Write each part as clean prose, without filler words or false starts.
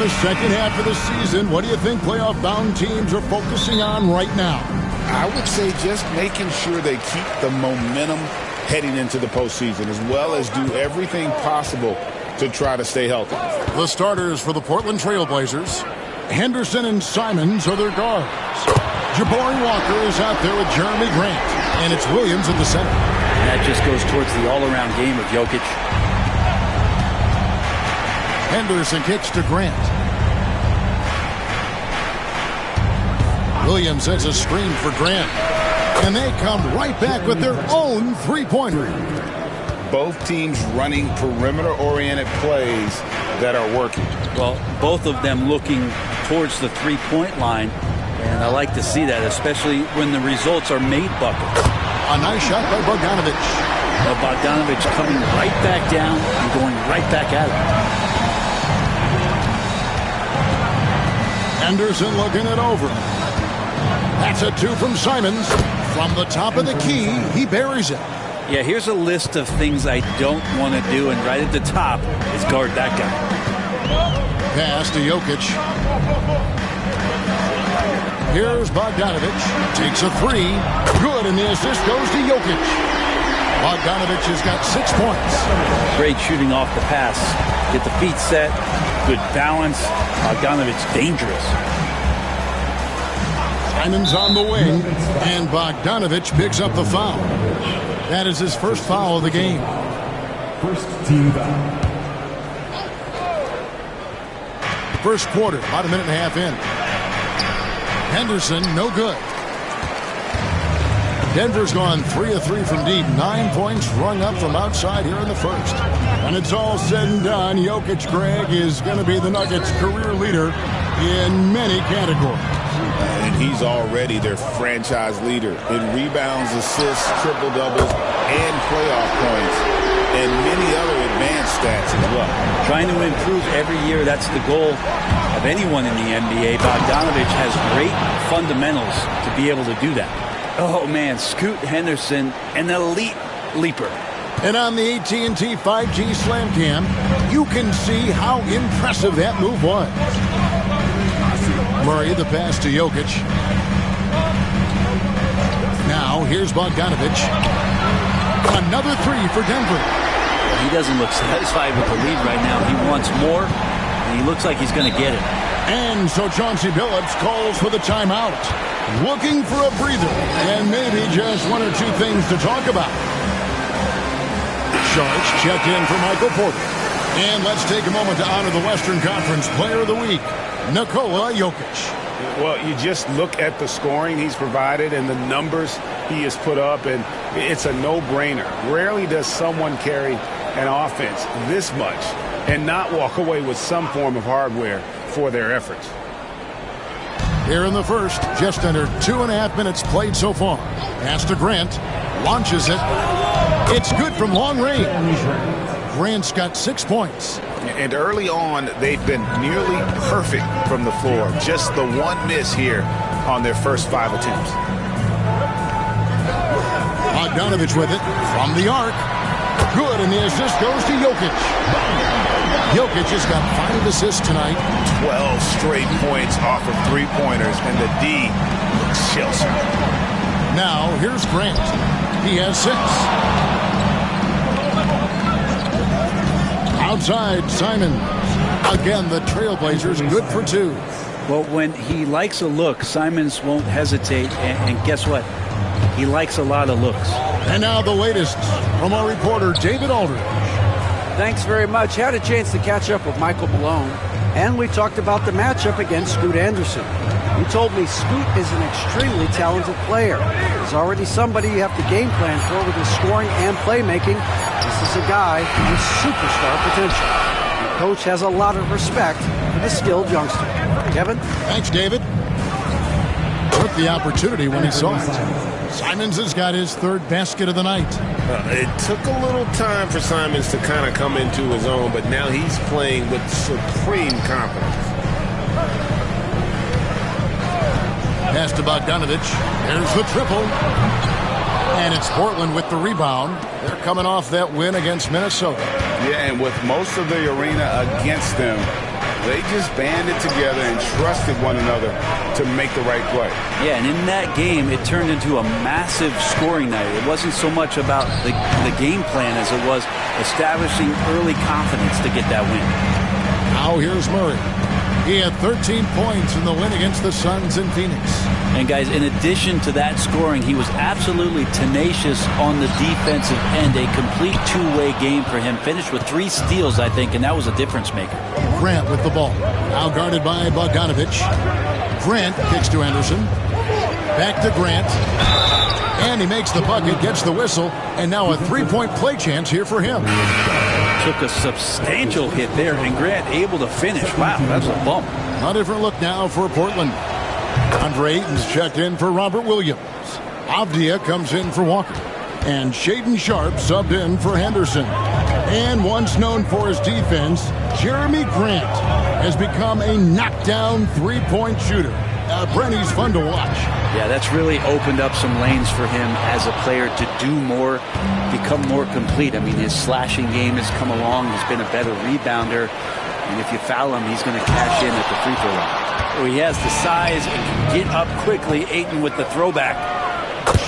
the second half of the season. What do you think playoff-bound teams are focusing on right now? I would say just making sure they keep the momentum heading into the postseason, as well as do everything possible to try to stay healthy. The starters for the Portland Trail Blazers, Henderson and Simons are their guards. Jabari Walker is out there with Jeremy Grant, and it's Williams at the center. And that just goes towards the all-around game of Jokic. Henderson kicks to Grant. Williams sets a screen for Grant. And they come right back with their own three-pointer. Both teams running perimeter-oriented plays that are working. Well, both of them looking towards the three-point line. And I like to see that, especially when the results are made buckets. A nice shot by Bogdanovic. Well, Bogdanovic coming right back down and going right back at it. Henderson looking it over. That's a two from Simons. From the top of the key, he buries it. Yeah, here's a list of things I don't want to do, and right at the top is guard that guy. Pass to Jokic. Here's Bogdanovic. Takes a three. Good, and the assist goes to Jokic. Bogdanovic has got 6 points. Great shooting off the pass. Get the feet set. Good balance. Bogdanovic dangerous. Simons on the wing, and Bogdanovic picks up the foul. That is his first foul of the game. First team foul. First quarter, about a minute and a half in. Henderson, no good. Denver's gone 3 of 3 from deep. 9 points rung up from outside here in the first. When it's all said and done, Jokic, Greg, is going to be the Nuggets' career leader in many categories. And he's already their franchise leader in rebounds, assists, triple-doubles, and playoff points, and many other advanced stats as well. Trying to improve every year, that's the goal of anyone in the NBA. Bogdanovic has great fundamentals to be able to do that. Oh, man, Scoot Henderson, an elite leaper. And on the AT&T 5G Slam Cam, you can see how impressive that move was. Murray, the pass to Jokic. Now, here's Bogdanovic. Another three for Denver. He doesn't look satisfied with the lead right now. He wants more, and he looks like he's going to get it. And so Chauncey Billups calls for the timeout. Looking for a breather, and maybe just one or two things to talk about. Sharks checked in for Michael Porter. And let's take a moment to honor the Western Conference Player of the Week, Nikola Jokic. Well, you just look at the scoring he's provided and the numbers he has put up, and it's a no-brainer. Rarely does someone carry an offense this much and not walk away with some form of hardware for their efforts. Here in the first, just under 2.5 minutes played so far. Pass to Grant, launches it. It's good from long range. Grant's got 6 points. And early on, they've been nearly perfect from the floor. Just the one miss here on their first 5 attempts. Bogdanovic with it from the arc. Good, and the assist goes to Jokic. Jokic has got 5 assists tonight. 12 straight points off of three-pointers, and the D looks shell-shocked. Now, here's Grant. He has 6. Outside, Simon. Again, the Trailblazers good for 2. Well, when he likes a look, Simons won't hesitate, and guess what? He likes a lot of looks. And now the latest from our reporter, David Aldridge. Thanks very much. Had a chance to catch up with Michael Malone, and we talked about the matchup against Scoot Anderson. He told me Scoot is an extremely talented player. He's already somebody you have to game plan for with his scoring and playmaking. This is a guy with superstar potential. The coach has a lot of respect for the skilled youngster. Kevin? Thanks, David. Took the opportunity when he saw it. Simons has got his 3rd basket of the night. It took a little time for Simons to kind of come into his own, but now he's playing with supreme confidence. Pass to Bogdanovic. There's the triple. And it's Portland with the rebound. They're coming off that win against Minnesota. Yeah, and with most of the arena against them, They just banded together and trusted one another to make the right play. Yeah, and in that game, it turned into a massive scoring night. It wasn't so much about the game plan as it was establishing early confidence to get that win. Now here's Murray. He had 13 points in the win against the Suns in Phoenix. And guys, in addition to that scoring, he was absolutely tenacious on the defensive end. A complete two-way game for him. Finished with 3 steals, I think, and that was a difference maker. Grant with the ball. Now guarded by Bogdanovich. Grant kicks to Anderson. Back to Grant. And he makes the bucket, gets the whistle, and now a three-point play chance here for him. Took a substantial hit there, and Grant able to finish. Wow, that's a bump. A different look now for Portland. Andre Ayton's checked in for Robert Williams. Avdia comes in for Walker. And Shaedon Sharpe subbed in for Henderson. And once known for his defense, Jeremy Grant has become a knockdown three-point shooter. Brent, he's fun to watch. Yeah, that's really opened up some lanes for him as a player to do more, become more complete. I mean, his slashing game has come along. He's been a better rebounder. And if you foul him, he's going to cash in at the free throw line. Well, he has the size and can get up quickly. Ayton with the throwback.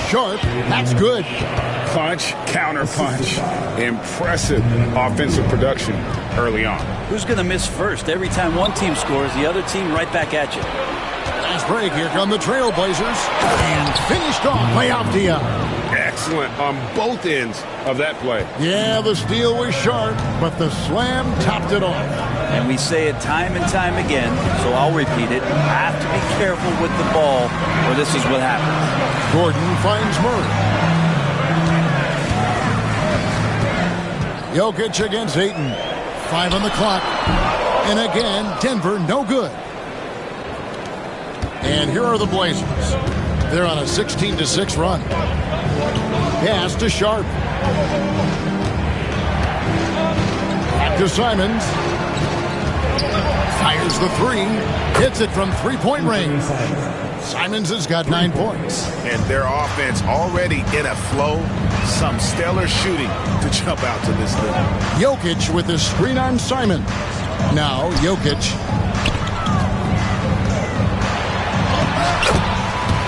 Sharpe, that's good. Punch, counter punch. Impressive offensive production early on. Who's going to miss first? Every time one team scores, the other team right back at you. Last break, here come the Trailblazers. And finished off by Avdia. Excellent on both ends of that play. Yeah, the steal was sharp, but the slam topped it off. And we say it time and time again, so I'll repeat it. Have to be careful with the ball, or this is what happens. Gordon finds Murray. Jokic against Ayton. 5 on the clock. And again, Denver no good. And here are the Blazers. They're on a 16-6 run. Pass to Sharpe. Back to Simons. Fires the three. Hits it from three-point range. Simons has got 9 points. And their offense already in a flow. Some stellar shooting to jump out to this league. Jokic with his screen on Simons. Now Jokic.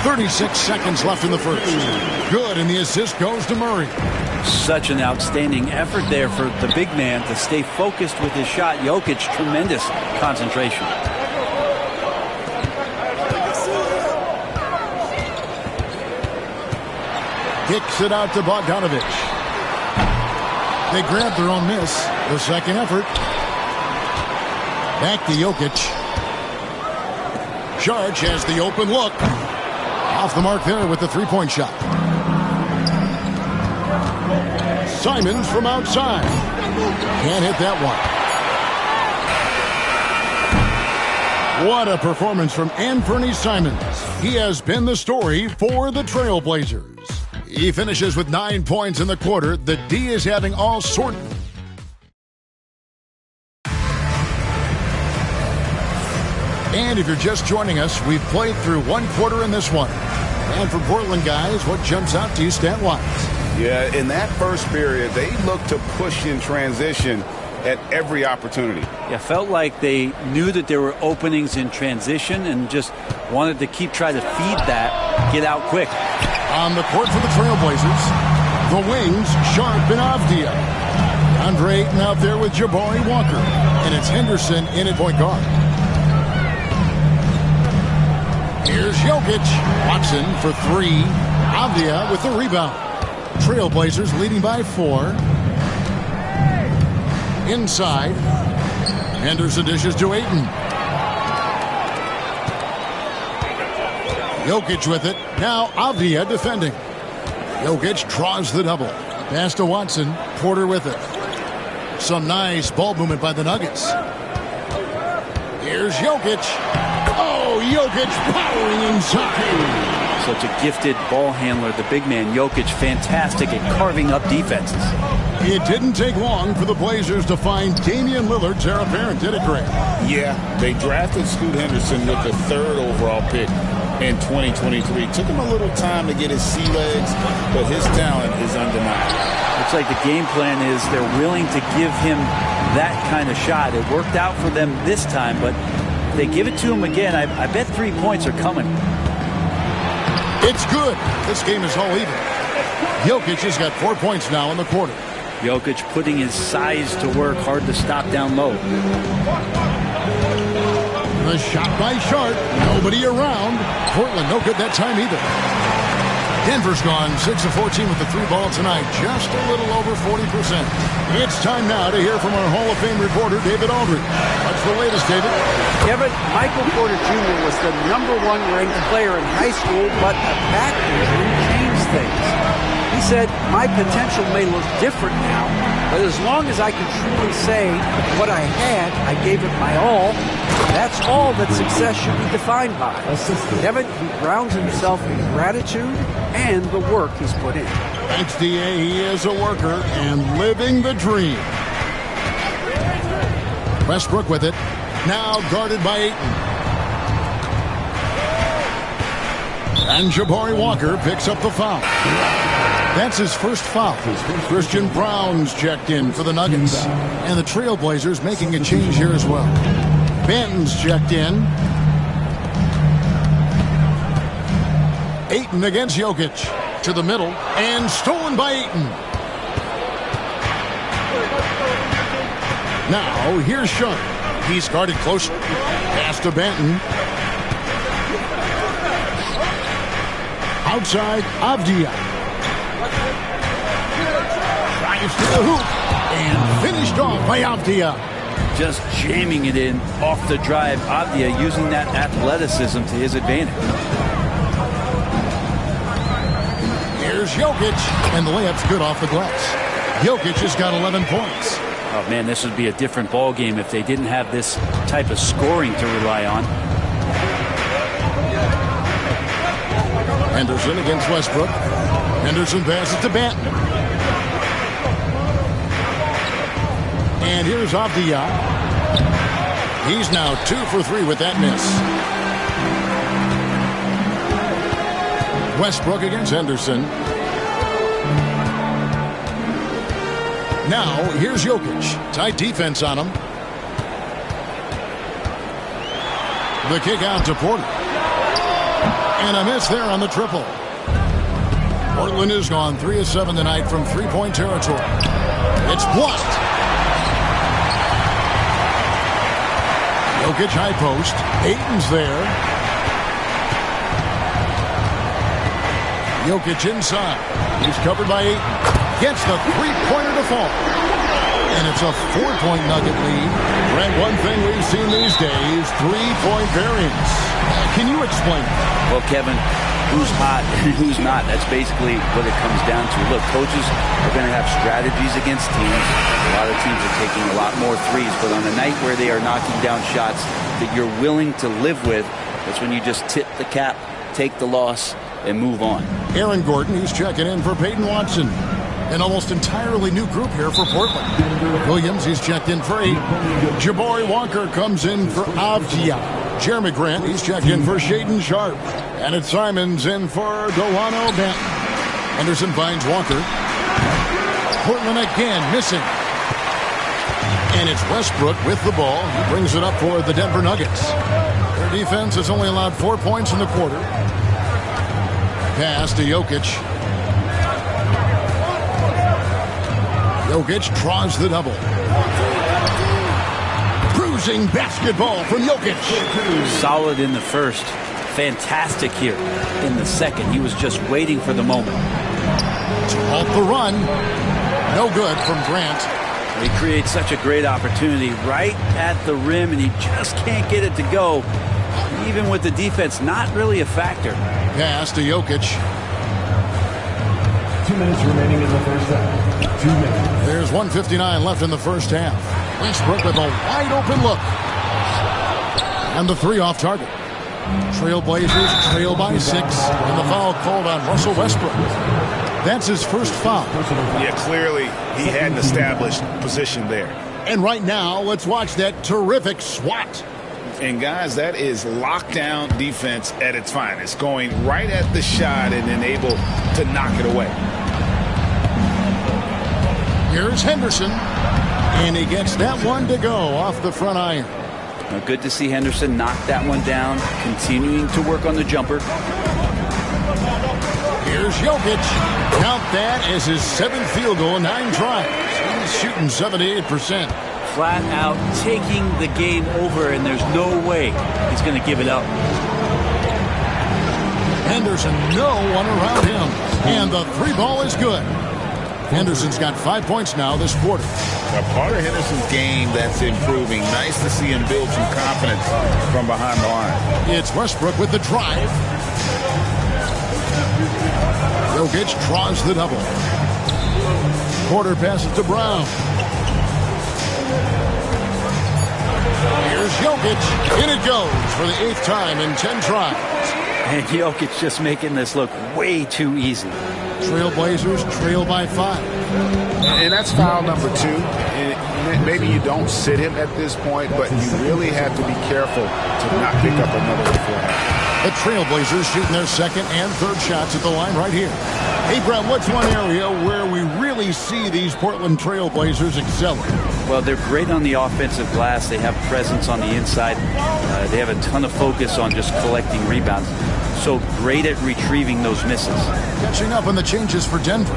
36 seconds left in the first. Good, and the assist goes to Murray. Such an outstanding effort there for the big man to stay focused with his shot. Jokic, tremendous concentration. Kicks it out to Bogdanovich. They grab their own miss. The second effort. Back to Jokic. Sharpe has the open look. Off the mark there with the three-point shot. Simons from outside. Can't hit that one. What a performance from Anthony Simons. He has been the story for the Trailblazers. He finishes with 9 points in the quarter. The D is having all sorts. And if you're just joining us, we've played through one quarter in this one. And for Portland guys, what jumps out to you stat-wise? Yeah, in that first period, they looked to push in transition at every opportunity. Yeah, felt like they knew that there were openings in transition and just wanted to try to feed that, get out quick. On the court for the Trailblazers, the wings, Sharpe and Avdia. Andre Ayton out there with Jabari Walker. And it's Henderson in at point guard. Here's Jokic. Watson for 3. Avdia with the rebound. Trailblazers leading by 4. Inside. Henderson dishes to Ayton. Jokic with it. Now Avdia defending. Jokic draws the double. Pass to Watson. Porter with it. Some nice ball movement by the Nuggets. Here's Jokic. Oh, Jokic powering inside. Such a gifted ball handler, the big man Jokic, fantastic at carving up defenses. It didn't take long for the Blazers to find Damian Lillard's heir apparent, did it, Greg? Yeah, they drafted Scoot Henderson with the 3rd overall pick in 2023. Took him a little time to get his sea legs, but his talent is undeniable. Looks like the game plan is they're willing to give him that kind of shot. It worked out for them this time, but if they give it to him again, I bet 3 points are coming. It's good. This game is all even. Jokic has got 4 points now in the quarter. Jokic putting his size to work, hard to stop down low. The shot by Sharp. Nobody around. Portland no good that time either. Denver's gone 6 of 14 with the 3 ball tonight. Just a little over 40%. It's time now to hear from our Hall of Fame reporter, David Aldridge. What's the latest, David? Kevin, Michael Porter Jr. was the #1 ranked player in high school, but a back injury changed things. He said, my potential may look different now, but as long as I can truly say what I had, I gave it my all. That's all that success should be defined by. Kevin, he grounds himself in gratitude and the work he's put in. Thanks, D.A. He is a worker and living the dream. Westbrook with it. Now guarded by Ayton. And Jabari Walker picks up the foul. That's his first foul. Christian Brown's checked in for the Nuggets. And the Trailblazers making a change here as well. Benton's checked in. Ayton against Jokic. To the middle. And stolen by Ayton. Now, here's Sharp. He's guarded closer. Pass to Benton. Outside, Avdia. Drives to the hoop. And finished off by Avdia. Just jamming it in off the drive. Avdia using that athleticism to his advantage. Here's Jokic. And the layup's good off the glass. Jokic has got 11 points. Oh, man, this would be a different ball game if they didn't have this type of scoring to rely on. Henderson against Westbrook. Henderson passes to Benton. And here's Avdia. He's now 2 for 3 with that miss. Westbrook against Henderson. Now, here's Jokic. Tight defense on him. The kick out to Porter. And a miss there on the triple. Portland has gone 3 of 7 tonight from 3-point territory. It's blocked. Jokic high post. Ayton's there. Jokic inside. He's covered by Ayton. Gets the three-pointer to fall. And it's a 4-point Nugget lead. Brent, one thing we've seen these days, 3-point variance. Can you explain it? Well, Kevin, who's hot and who's not? That's basically what it comes down to. Look, coaches are going to have strategies against teams. A lot of teams are taking a lot more threes, but on a night where they are knocking down shots that you're willing to live with, that's when you just tip the cap, take the loss, and move on. Aaron Gordon, he's checking in for Peyton Watson. An almost entirely new group here for Portland. Williams, he's checked in for 8. Jabari Walker comes in for Avdia. Jeremy Grant, he's checked in for Shaedon Sharp. And it's Simons in for Delano Benton. Henderson finds Walker. Portland again missing. And it's Westbrook with the ball. He brings it up for the Denver Nuggets. Their defense has only allowed 4 points in the quarter. Pass to Jokic. Jokic draws the double. Bruising basketball from Jokic. Solid in the first. Fantastic here in the second. He was just waiting for the moment. To halt the run. No good from Grant. He creates such a great opportunity right at the rim, and he just can't get it to go. Even with the defense not really a factor. Pass to Jokic. 2 minutes remaining in the first half. 2 minutes. There's 1:59 left in the first half. Westbrook with a wide open look. And the 3 off target. Trailblazers trail by 6. And the foul called on Russell Westbrook. That's his first foul. Yeah, clearly he hadn't established position there. And right now, let's watch that terrific swat. And guys, that is lockdown defense at its finest, going right at the shot and then able to knock it away. Here's Henderson, and he gets that one to go off the front iron. Well, good to see Henderson knock that one down, continuing to work on the jumper. Here's Jokic. Count that as his 7th field goal in 9 tries. He's shooting 78%. Flat out taking the game over, and there's no way he's going to give it up. Henderson, no one around him. And the 3 ball is good. Henderson's got 5 points now this quarter. A part of Henderson's game that's improving. Nice to see him build some confidence from behind the line. It's Westbrook with the drive. Jokic draws the double. Porter passes to Brown. Here's Jokic. In it goes for the 8th time in 10 tries. And Jokic just making this look way too easy. Trailblazers trail by 5. And that's foul number 2. And maybe you don't sit him at this point, but you really have to be careful to not pick up another one for him. The Trailblazers shooting their 2nd and 3rd shots at the line right here. Hey, Brett, what's one area where we really see these Portland Trailblazers excelling? Well, they're great on the offensive glass. They have presence on the inside. They have a ton of focus on just collecting rebounds. So great at retrieving those misses. Catching up on the changes for Denver.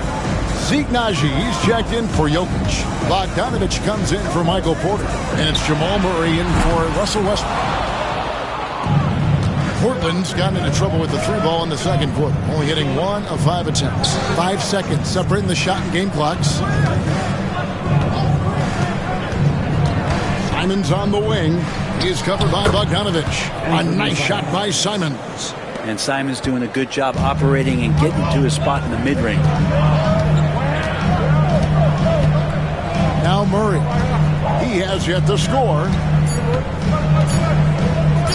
Zeke Najee's checked in for Jokic. Bogdanovich comes in for Michael Porter. And it's Jamal Murray in for Russell Westbrook. Portland's gotten into trouble with the 3 ball in the 2nd quarter, only hitting 1 of 5 attempts. 5 seconds separating the shot and game clocks. Simons on the wing. He's covered by Bogdanovich. A nice shot by Simons. And Simons doing a good job operating and getting to his spot in the mid-range. Now Murray. He has yet to score.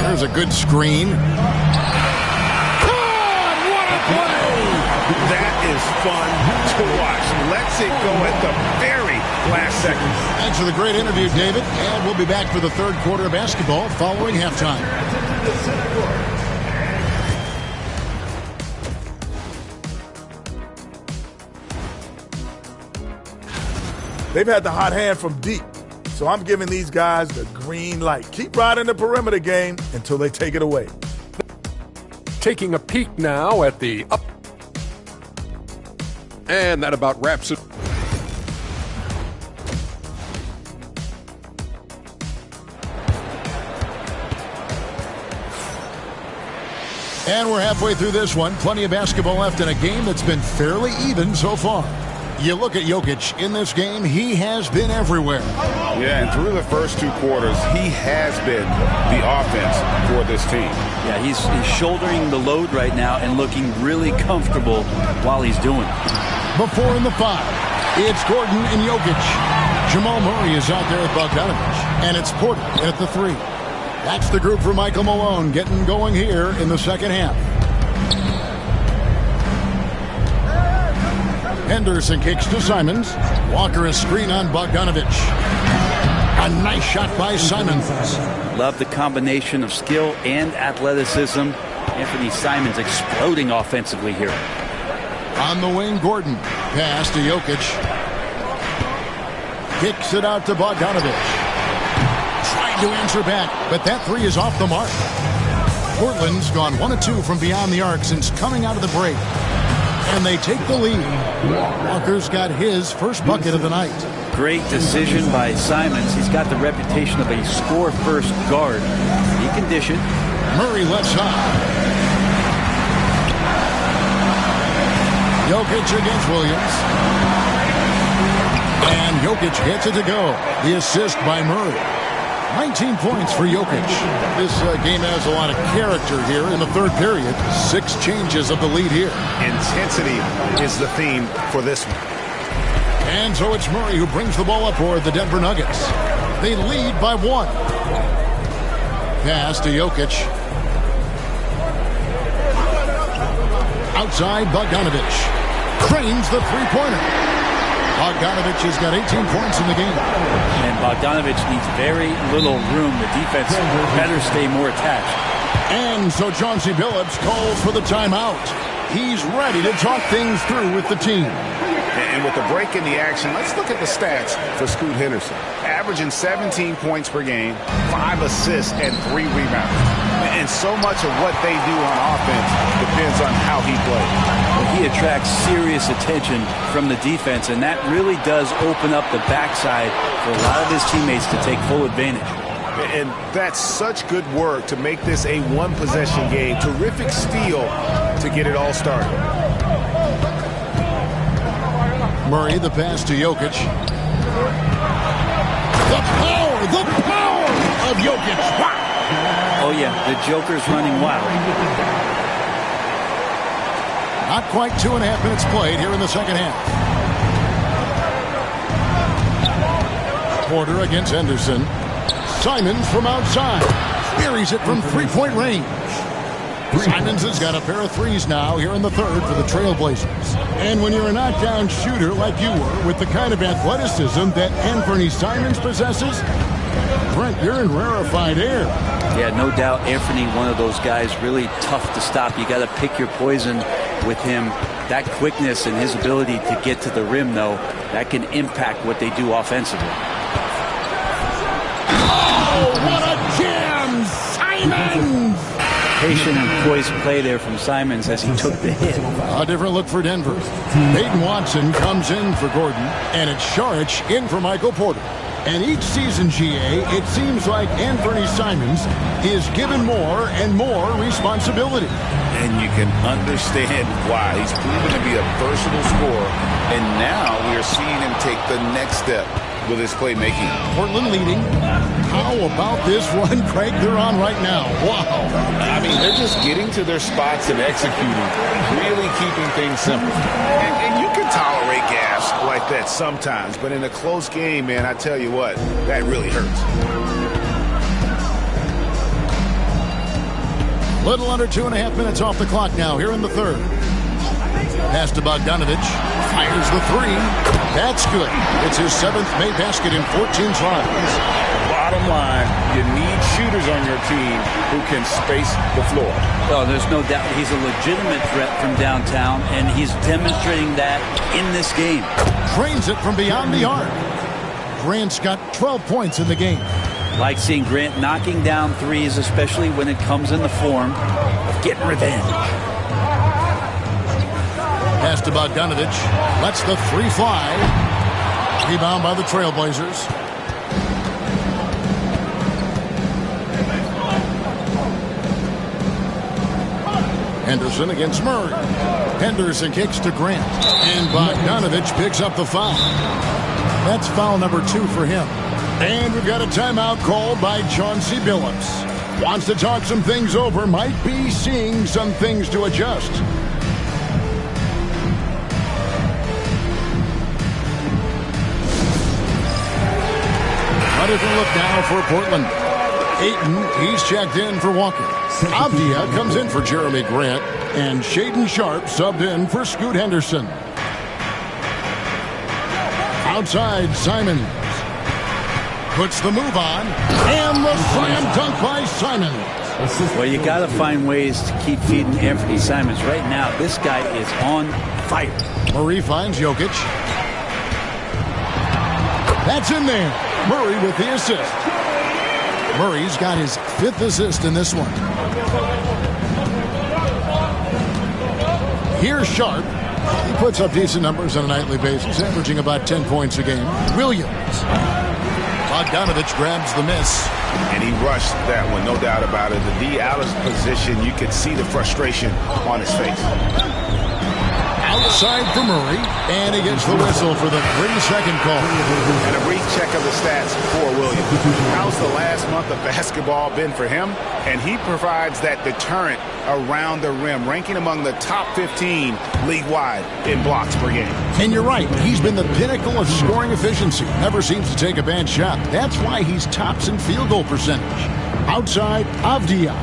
There's a good screen. God, what a play! That is fun to watch. Lets it go at the very last second. Thanks for the great interview, David. And we'll be back for the 3rd quarter of basketball following halftime. They've had the hot hand from deep. So I'm giving these guys the green light. Keep riding the perimeter game until they take it away. Taking a peek now at the up. And that about wraps it. And we're halfway through this one. Plenty of basketball left in a game that's been fairly even so far. You look at Jokic in this game, he has been everywhere. Yeah, and through the first 2 quarters, he has been the offense for this team. Yeah, he's shouldering the load right now and looking really comfortable while he's doing it. Before in the 5, it's Gordon and Jokic. Jamal Murray is out there with Bogdanovich. And it's Porter at the 3. That's the group for Michael Malone getting going here in the 2nd half. Henderson kicks to Simons. Walker a screen on Bogdanovich. A nice shot by Simons. Love the combination of skill and athleticism. Anthony Simons exploding offensively here. On the wing, Gordon. Pass to Jokic. Kicks it out to Bogdanovich. Trying to answer back, but that 3 is off the mark. Portland's gone 1 of 2 from beyond the arc since coming out of the break. And they take the lead. Walker's got his first bucket of the night. Great decision by Simons. He's got the reputation of a score-first guard. He can dish it. Murray left side. Jokic against Williams. And Jokic gets it to go. The assist by Murray. 19 points for Jokic. This game has a lot of character here in the 3rd period. 6 changes of the lead here. Intensity is the theme for this one. And so it's Murray who brings the ball up for the Denver Nuggets. They lead by 1. Pass to Jokic. Outside Bogdanovich. Cranes the three-pointer. Bogdanovich has got 18 points in the game. And Bogdanovich needs very little room. The defense better stay more attached. And so Chauncey Billups calls for the timeout. He's ready to talk things through with the team. And with the break in the action, let's look at the stats for Scoot Henderson. Averaging 17 points per game, 5 assists, and 3 rebounds. And so much of what they do on offense depends on how he plays. Well, he attracts serious attention from the defense, and that really does open up the backside for a lot of his teammates to take full advantage. And that's such good work to make this a one-possession game. Terrific steal to get it all started. Murray, the pass to Jokic. The power of Jokic. Wow. Oh, yeah, the Joker's running wild. Not quite 2.5 minutes played here in the second half. Porter against Henderson. Simons from outside. Buries it from three-point range. Simons has got a pair of threes now here in the third for the Trailblazers. And when you're a knockdown shooter like you were with the kind of athleticism that Anthony Simons possesses, Brent, you're in rarefied air. Yeah, no doubt Anthony, one of those guys really tough to stop. You got to pick your poison with him. That quickness and his ability to get to the rim, though, that can impact what they do offensively. Oh, what a jam! Simons! Patient and poised play there from Simons as he took the hit. A different look for Denver. Peyton Watson comes in for Gordon, and it's Saric in for Michael Porter. And each season, GA, it seems like Anthony Simons is given more and more responsibility. And you can understand why. He's proven to be a versatile scorer, and now we are seeing him take the next step with his playmaking. Portland leading. How about this run, Craig, they're on right now? Wow. I mean, they're just getting to their spots and executing, really keeping things simple. And you can tolerate gas like that sometimes, but in a close game, man, I tell you what, that really hurts. Little under 2.5 minutes off the clock now here in the third. Pass to Bogdanovich. Fires the three. That's good. It's his 7th made basket in 14 tries. Bottom line, you need shooters on your team who can space the floor. Oh, there's no doubt he's a legitimate threat from downtown, and he's demonstrating that in this game. Trains it from beyond the arc. Grant's got 12 points in the game. Like seeing Grant knocking down threes, especially when it comes in the form of getting revenge. Pass to Bogdanovich. Lets the three fly. Rebound by the Trailblazers. Henderson against Murray. Henderson kicks to Grant. And Bogdanovich picks up the foul. That's foul number 2 for him. And we've got a timeout called by Chauncey Billups. Wants to talk some things over. Might be seeing some things to adjust. A different look now for Portland. Ayton, he's checked in for Walker. Avdia comes in for Jeremy Grant. And Shaedon Sharpe subbed in for Scoot Henderson. Outside, Simons puts the move on. And the slam dunk by Simons. Well, you got to find ways to keep feeding Anthony Simons. Right now, this guy is on fire. Murray finds Jokic. That's in there. Murray with the assist. Murray's got his 5th assist in this one. Here's Sharpe. He puts up decent numbers on a nightly basis, averaging about 10 points a game. Williams. Bogdanovich grabs the miss. And he rushed that one, no doubt about it. The D out of position, you could see the frustration on his face. Outside for Murray, and he gets the whistle for the 3-second call. And a brief check of the stats for Williams. How's the last month of basketball been for him? And he provides that deterrent around the rim, ranking among the top 15 league-wide in blocks per game. And you're right, he's been the pinnacle of scoring efficiency. Never seems to take a bad shot. That's why he's tops in field goal percentage. Outside, Avdia.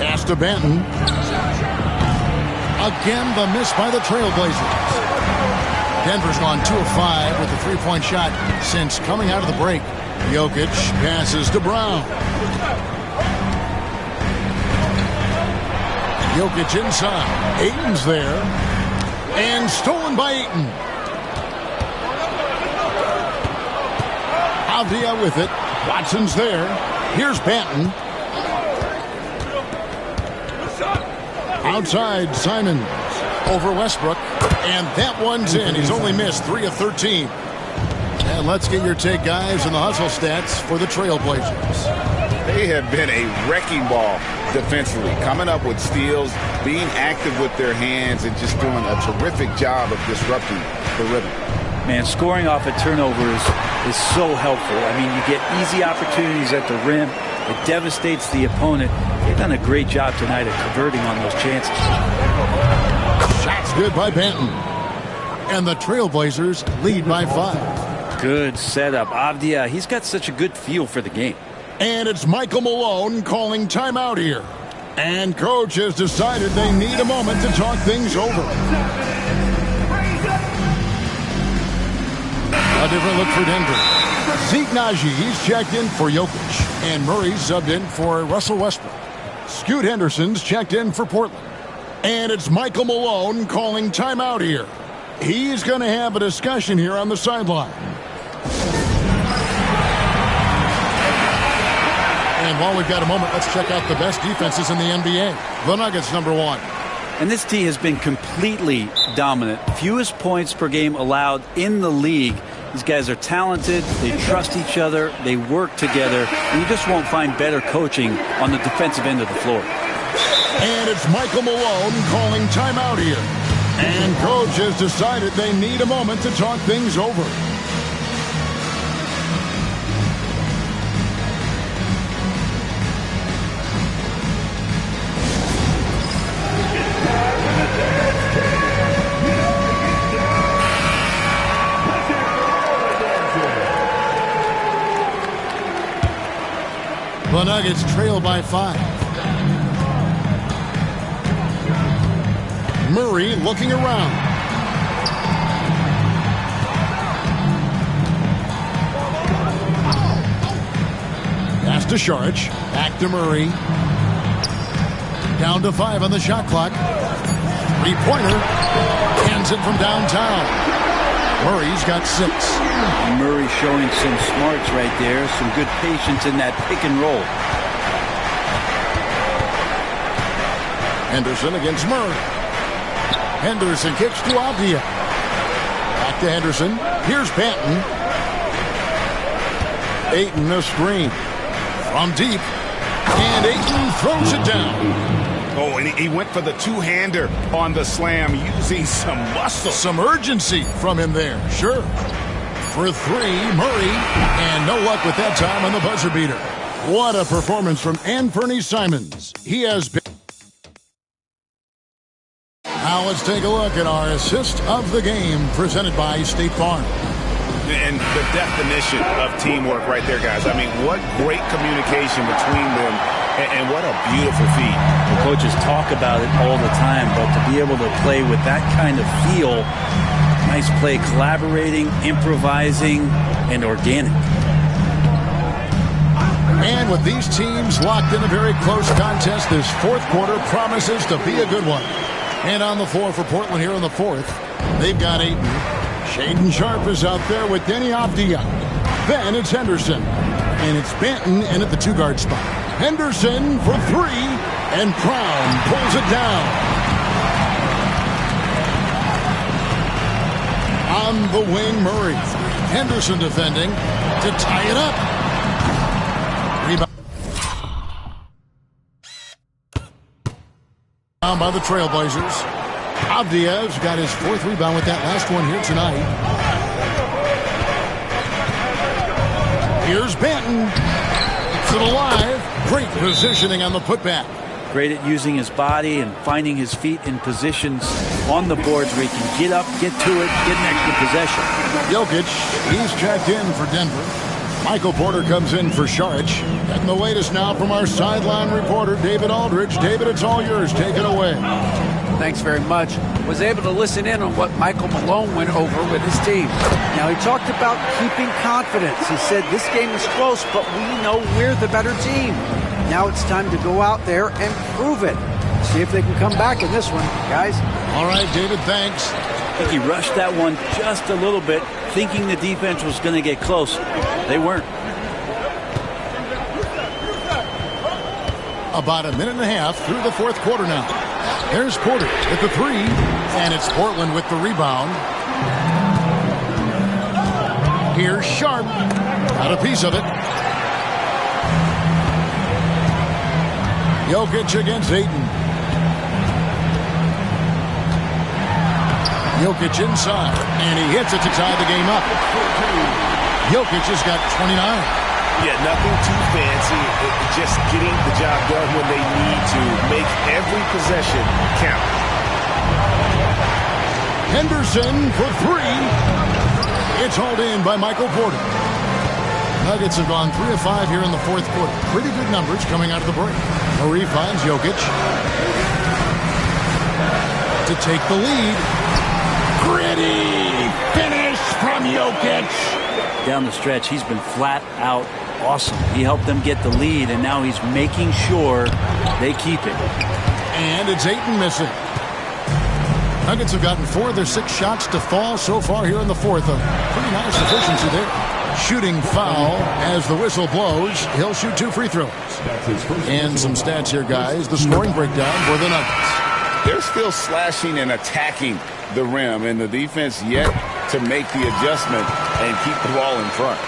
Pass to Benton. Again, the miss by the Trailblazers. Denver's gone 2 of 5 with a three-point shot since coming out of the break. Jokic passes to Brown. Jokic inside. Ayton's there. And stolen by Ayton. Avdia with it. Watson's there. Here's Banton. Outside, Simons over Westbrook. And that one's in. He's only missed 3 of 13. And let's get your take, guys, on the hustle stats for the Trailblazers. They have been a wrecking ball defensively, coming up with steals, being active with their hands, and just doing a terrific job of disrupting the rhythm. Man, scoring off of turnovers is so helpful. I mean, you get easy opportunities at the rim. It devastates the opponent. They've done a great job tonight at converting on those chances. Shots good by Banton. And the Trailblazers lead by 5. Good setup. Avdia, he's got such a good feel for the game. And it's Michael Malone calling timeout here. And coach has decided they need a moment to talk things over. A different look for Denver. Zeke Naji, he's checked in for Jokic. And Murray's subbed in for Russell Westbrook. Scoot Henderson's checked in for Portland. And it's Michael Malone calling timeout here. He's going to have a discussion here on the sideline. And while we've got a moment, let's check out the best defenses in the NBA. The Nuggets, number 1. And this team has been completely dominant. Fewest points per game allowed in the league. These guys are talented. They trust each other. They work together. And you just won't find better coaching on the defensive end of the floor. And it's Michael Malone calling timeout here. And coach has decided they need a moment to talk things over. The Nuggets trail by 5. Murray looking around. Pass to Šarić. Back to Murray. Down to 5 on the shot clock. Three-pointer. Hands it from downtown. Murray's got 6. Murray showing some smarts right there. Some good patience in that pick and roll. Henderson against Murray. Henderson kicks to Avdia. Back to Henderson. Here's Banton. Ayton a screen. From deep. And Ayton throws it down. Oh, and he went for the two-hander on the slam, using some muscle. Some urgency from him there, sure. For 3, Murray. And no luck with that time on the buzzer beater. What a performance from Anthony Simons. He has been... Now let's take a look at our assist of the game presented by State Farm. And the definition of teamwork right there, guys. I mean, what great communication between them, and what a beautiful feat. The coaches talk about it all the time, but to be able to play with that kind of feel, nice play, collaborating, improvising, and organic. And with these teams locked in a very close contest, this fourth quarter promises to be a good one. And on the floor for Portland here in the fourth, they've got Ayton. Shaedon Sharpe is out there with Denny Avdia. Then it's Henderson. And it's Banton in at the 2-guard spot. Henderson for 3. And Brown pulls it down. On the wing, Murray. Henderson defending to tie it up. Rebound by the Trailblazers. Avdia's got his 4th rebound with that last one here tonight. Here's Banton. Keeps it alive. Great positioning on the putback. Great at using his body and finding his feet in positions on the boards where he can get up, get to it, get an extra possession. Jokic, he's checked in for Denver. Michael Porter comes in for Saric. Getting the latest now from our sideline reporter, David Aldridge. David, it's all yours. Take it away. Thanks very much. Was able to listen in on what Michael Malone went over with his team. Now, he talked about keeping confidence. He said this game is close, but we know we're the better team. Now it's time to go out there and prove it. See if they can come back in this one, guys. All right, David, thanks. I think he rushed that one just a little bit, thinking the defense was going to get close. They weren't. About a minute and a half through the fourth quarter now. There's Porter with the three, and it's Portland with the rebound. Here's Sharp. Got a piece of it. Jokic against Ayton. Jokic inside, and he hits it to tie the game up. Jokic has got 29. Yeah, nothing too fancy. Just getting the job done when they need to. Make every possession count. Henderson for three. It's hauled in by Michael Porter. Nuggets have gone 3 of 5 here in the fourth quarter. Pretty good numbers coming out of the break. Murray finds Jokic to take the lead. Gritty finish from Jokic. Down the stretch, he's been flat out awesome. He helped them get the lead, and now he's making sure they keep it. And it's Ayton missing. Nuggets have gotten 4 of their 6 shots to fall so far here in the fourth. A pretty nice efficiency there. Shooting foul as the whistle blows. He'll shoot 2 free throws. And some stats here, guys. The scoring breakdown for the Nuggets. They're still slashing and attacking the rim, and the defense yet to make the adjustment and keep the ball in front.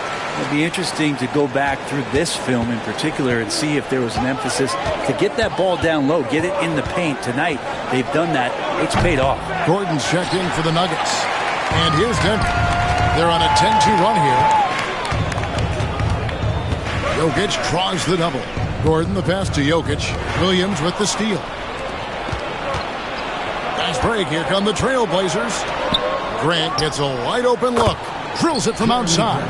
It'll be interesting to go back through this film in particular and see if there was an emphasis to get that ball down low, get it in the paint. Tonight, they've done that. It's paid off. Gordon's checked in for the Nuggets. And here's Denver. They're on a 10-2 run here. Jokic draws the double. Gordon the pass to Jokic. Williams with the steal. Nice break. Here come the Trailblazers. Grant gets a wide open look. Drills it from outside.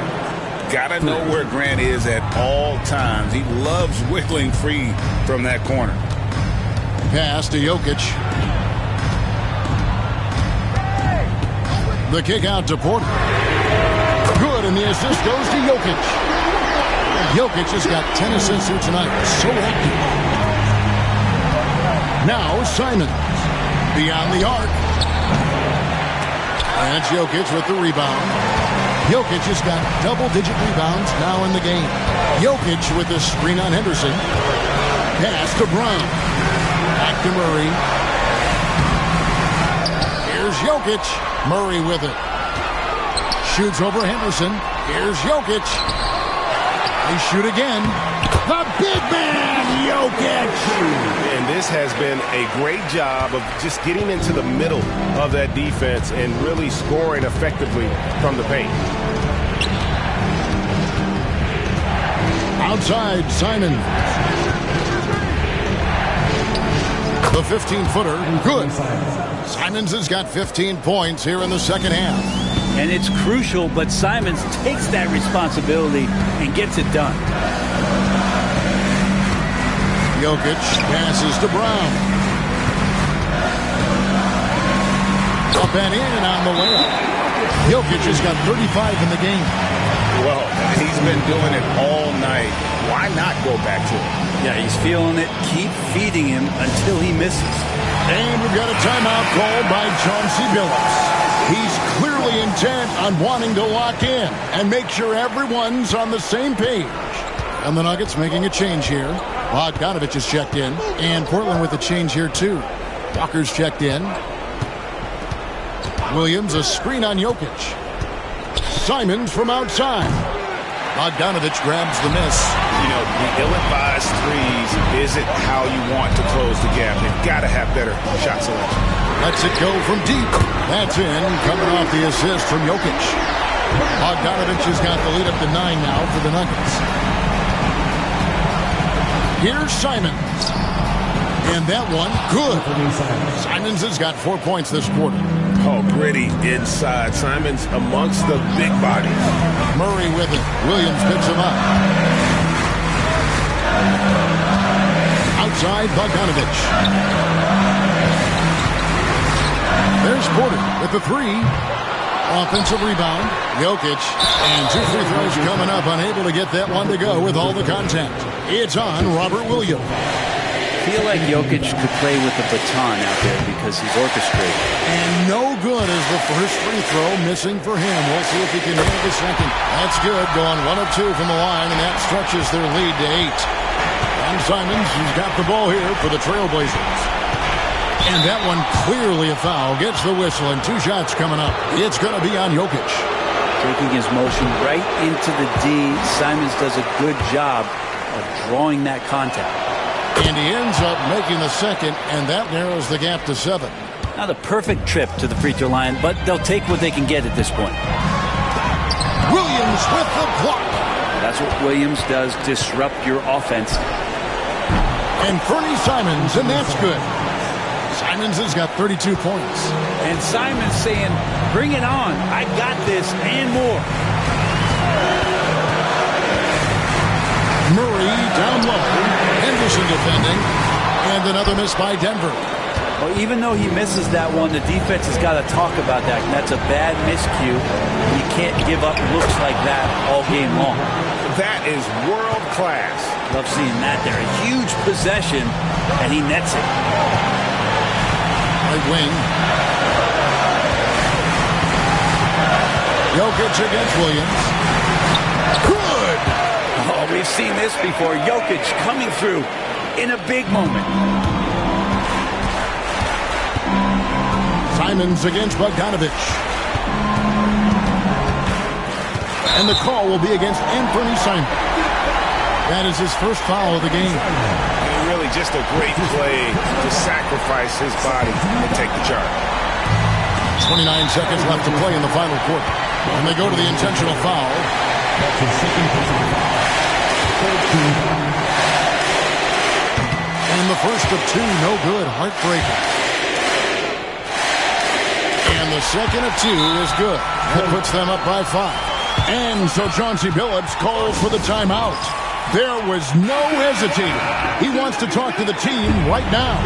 Gotta know where Grant is at all times. He loves wiggling free from that corner. Pass to Jokic. The kick out to Porter. Good, and the assist goes to Jokic. Jokic has got 10 assists here tonight. So active. Now Simons. Beyond the arc. And it's Jokic with the rebound. Jokic has got double-digit rebounds now in the game. Jokic with the screen on Henderson. Pass to Brown. Back to Murray. Here's Jokic. Murray with it. Shoots over Henderson. Here's Jokic. They shoot again. The big man, Jokic. And this has been a great job of just getting into the middle of that defense and really scoring effectively from the paint. Outside, Simon. The 15-footer, good. Simons has got 15 points here in the second half. And it's crucial, but Simons takes that responsibility and gets it done. Jokic passes to Brown. Up and in on the layup. Jokic has got 35 in the game. Well, he's been doing it all night. Why not go back to it? Yeah, he's feeling it. Keep feeding him until he misses. And we've got a timeout called by Chauncey Billups. He's clearly intent on wanting to lock in and make sure everyone's on the same page. And the Nuggets making a change here. Bogdanovich is checked in. And Portland with a change here, too. Walker's checked in. Williams, a screen on Jokic. Simons from outside. Bogdanovich grabs the miss. You know, the ill-advised threes isn't how you want to close the gap. They've got to have better shot selection. Lets it go from deep. That's in, coming off the assist from Jokic. Bogdanovich has got the lead up to 9 now for the Nuggets. Here's Simons. And that one, good. Simons has got 4 points this quarter. Oh, gritty inside. Simons amongst the big bodies. Murray with it. Williams picks him up. Outside, Bogdanovich. There's Porter with the three. Offensive rebound. Jokic. And 2 free throws coming up. Unable to get that one to go with all the contact. It's on Robert Williams. I feel like Jokic could play with the baton out there because he's orchestrated. And no good is the first free throw missing for him. We'll see if he can nail the second. That's good. Going 1 of 2 from the line, and that stretches their lead to 8. And Simons, who's got the ball here for the Trailblazers. And that one clearly a foul. Gets the whistle, and 2 shots coming up. It's going to be on Jokic. Taking his motion right into the D. Simons does a good job of drawing that contact. And he ends up making the second, and that narrows the gap to 7. Not a perfect trip to the free throw line, but they'll take what they can get at this point. Williams with the block. That's what Williams does, disrupt your offense. And Fernie Simons, and that's good. Simons has got 32 points. And Simons saying, bring it on. I got this and more. Murray down low. Henderson defending. And another miss by Denver. Well, even though he misses that one, the defense has got to talk about that. And that's a bad miscue. You can't give up looks like that all game long. That is world class. Love seeing that there. A huge possession, and he nets it. Right wing. Jokic against Williams. Good! Oh, we've seen this before. Jokic coming through in a big moment. Simons against Bogdanovich. And the call will be against Anthony Simons. That is his first foul of the game. Really just a great play to sacrifice his body and take the charge. 29 seconds left to play in the final quarter. And they go to the intentional foul. And the first of 2, no good. Heartbreaking. And the second of 2 is good. That puts them up by 5. And so Chauncey Billups calls for the timeout. There was no hesitating. He wants to talk to the team right now.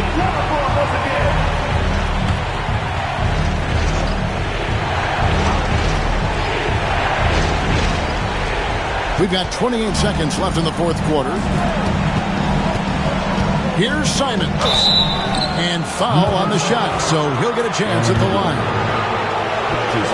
We've got 28 seconds left in the fourth quarter. Here's Simons. And foul on the shot, so he'll get a chance at the line.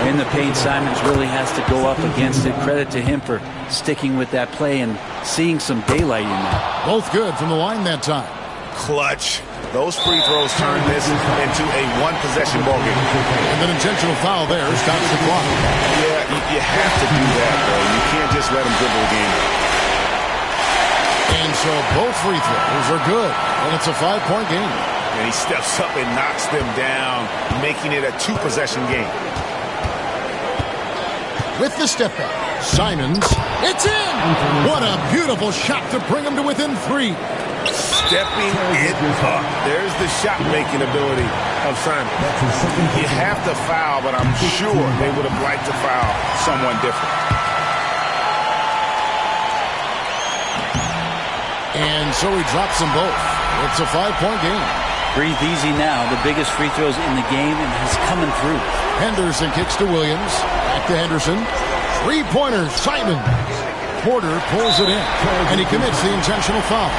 In the paint, Simons really has to go up against it. Credit to him for sticking with that play and seeing some daylight in that. Both good from the line that time. Clutch. Those free throws turn this into a one-possession ballgame. And an intentional foul there stops the clock. Yeah, you have to do that, though. You can't just let them dribble the game. And so both free throws are good. And it's a 5-point game. And he steps up and knocks them down, making it a 2-possession game. With the step back, Simons, it's in! What a beautiful shot to bring him to within 3. Stepping it up. There's the shot-making ability of Simons. You have to foul, but I'm sure they would have liked to foul someone different. And so he drops them both. It's a 5-point game. Breathe easy now. The biggest free throws in the game, and he's coming through. Henderson kicks to Williams. Back to Henderson. 3-pointer, Simons. Porter pulls it in, and he commits the intentional foul.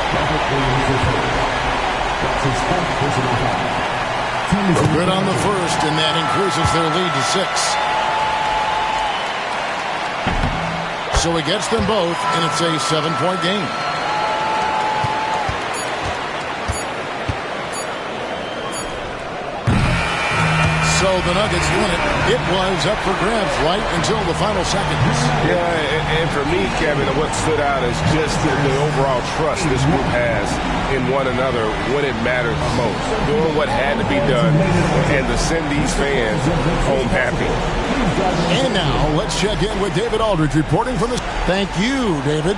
Good on the first, and that increases their lead to 6. So he gets them both, and it's a 7-point game. So the Nuggets win it. It was up for grabs right until the final seconds. Yeah, and for me, Kevin, what stood out is just the overall trust this group has in one another when it mattered most. Doing what had to be done and to send these fans home happy. And now let's check in with David Aldridge reporting from the... Thank you, David.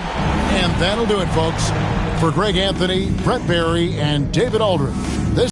And that'll do it, folks. For Greg Anthony, Brett Barry, and David Aldridge.